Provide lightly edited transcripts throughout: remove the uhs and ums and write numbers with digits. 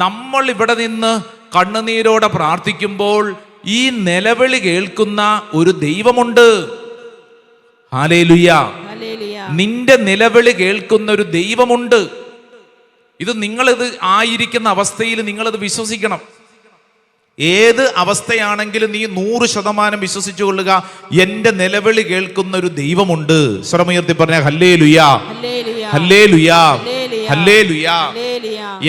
നമ്മൾ ഇവിടെ നിന്ന് കണ്ണുനീരോടെ പ്രാർത്ഥിക്കുമ്പോൾ ഈ നിലവിളി കേൾക്കുന്ന ഒരു ദൈവമുണ്ട്. ഹല്ലേലൂയ. നിന്റെ നിലവിളി കേൾക്കുന്ന ഒരു ദൈവമുണ്ട്. ഇത് നിങ്ങളിത് ആയിരിക്കുന്ന അവസ്ഥയിൽ നിങ്ങളിത് വിശ്വസിക്കണം. ഏത് അവസ്ഥയാണെങ്കിലും നീ 100% വിശ്വസിച്ചു കൊള്ളുക, എന്റെ നിലവിളി കേൾക്കുന്ന ഒരു ദൈവമുണ്ട്. സ്വരമുയർത്തി പറഞ്ഞ ഹല്ലേലൂയാ, ഹല്ലേലൂയാ, ഹല്ലേലൂയാ.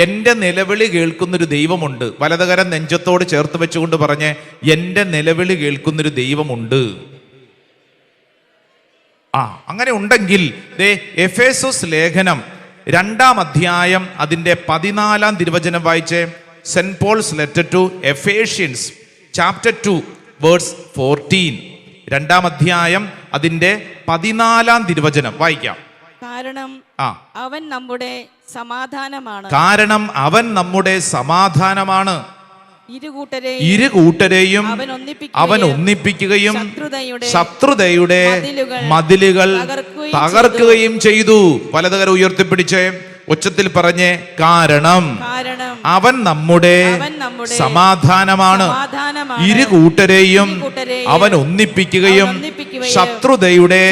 എന്റെ നിലവിളി കേൾക്കുന്നൊരു ദൈവമുണ്ട്. വലതുകരം നെഞ്ചത്തോട് ചേർത്ത് വെച്ചുകൊണ്ട് പറഞ്ഞ്, എന്റെ നിലവിളി കേൾക്കുന്നൊരു ദൈവമുണ്ട്. അങ്ങനെ ഉണ്ടെങ്കിൽ എഫേസോസ് ലേഖനം 2-ാം അധ്യായം അതിന്റെ 14-ാം തിരുവചനം വായിച്ചേ. Saint Paul's letter to Ephesians chapter 2 verse 14. 2-ാം അധ്യായം അതിന്റെ 14-ാം തിരുവചനം വായിക്കാം. കാരണം അവൻ നമ്മുടെ സമാധാനമാണ്. കാരണം അവൻ നമ്മുടെ സമാധാനമാണ്. ഇരുകൂട്ടരെയും അവൻ ഒന്നിപ്പിക്കുകയും ശത്രുതയുടെ മതിലുകൾ തകർക്കുകയും ചെയ്തു. വലതുകരം ഉയർത്തിപ്പിടിച്ച് ഉച്ചത്തിൽ പറഞ്ഞേ, കാരണം അവൻ നമ്മുടെ സമാധാനമാണ്. ഇരുകൂട്ടരെയും അവൻ ഒന്നിപ്പിക്കുകയും ശത്രുതയുടെ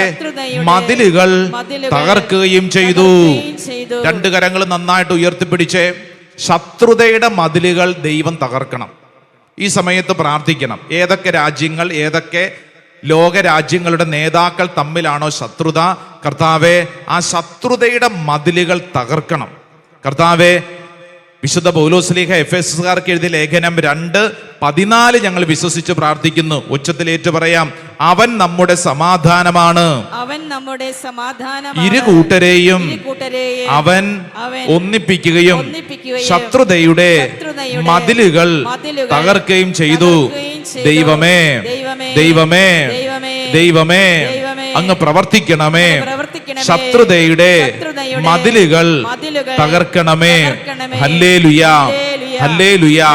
മതിലുകൾ തകർക്കുകയും ചെയ്തു. 2 കരങ്ങൾ നന്നായിട്ട് ഉയർത്തിപ്പിടിച്ച്, ശത്രുതയുടെ മതിലുകൾ ദൈവം തകർക്കണം. ഈ സമയത്ത് പ്രാർത്ഥിക്കണം. ഏതൊക്കെ രാജ്യങ്ങൾ, ഏതൊക്കെ ലോകരാജ്യങ്ങളുടെ നേതാക്കൾ തമ്മിലാണോ ശത്രുത, കർത്താവേ ആ ശത്രുതയുടെ മതിലുകൾ തകർക്കണം. കർത്താവേ, വിശുദ്ധ പൗലോസ്ലീഹ എഫേസസുകാർക്ക് എഴുതിയ ലേഖനം 2:14 ഞങ്ങൾ വിശ്വസിച്ച് പ്രാർത്ഥിക്കുന്നു. ഉച്ചത്തിലേറ്റു പറയാം, അവൻ നമ്മുടെ സമാധാനമാണ്. ഇരുകൂട്ടരെയും അവൻ ഒന്നിപ്പിക്കുകയും ശത്രുതയുടെ മതിലുകൾ തകർക്കുകയും ചെയ്തു. ദൈവമേ, ദൈവമേ, ദൈവമേ, അങ്ങ് പ്രവർത്തിക്കണമേ. ശത്രുതയുടെ മതിലുകൾ തകർക്കണമേ. ഹല്ലേലൂയാ, ഹല്ലേലൂയാ.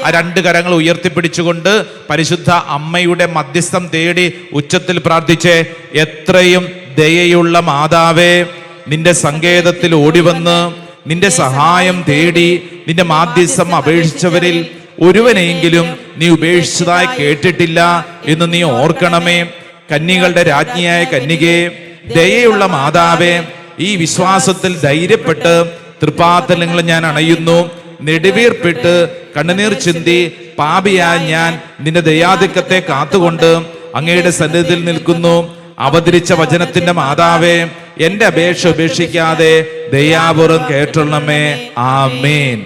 ആ 2 കരങ്ങൾ ഉയർത്തിപ്പിടിച്ചുകൊണ്ട് പരിശുദ്ധ അമ്മയുടെ മധ്യസ്ഥം തേടി ഉച്ചത്തിൽ പ്രാർത്ഥിച്ച്, എത്രയും ദയയുള്ള മാതാവേ, നിന്റെ സങ്കേതത്തിൽ ഓടിവന്ന് നിന്റെ സഹായം തേടി നിന്റെ മാധ്യസ്ഥം അപേക്ഷിച്ചവരിൽ ഒരുവനെങ്കിലും നീ ഉപേക്ഷിച്ചതായി കേട്ടിട്ടില്ല എന്ന് നീ ഓർക്കണമേ. കന്യകളുടെ രാജ്ഞിയായ കന്യകേ, ദയയുള്ള മാതാവേ, ഈ വിശ്വാസത്തിൽ ധൈര്യപ്പെട്ട് തൃപ്പാത്തലങ്ങൾ ഞാൻ അണയുന്നു. നെടുവീർപ്പിട്ട് കണ്ണുനീർ ചിന്തി പാപിയായ ഞാൻ നിന്റെ ദയാധിക്യത്തെ കാത്തുകൊണ്ട് അങ്ങയുടെ സന്നിധിയിൽ നിൽക്കുന്നു. അവതരിച്ച വചനത്തിന്റെ മാതാവേ, എന്റെ അപേക്ഷ ഉപേക്ഷിക്കാതെ ദയാപൂർവം കേട്ടൊള്ളണമേ. ആമേൻ.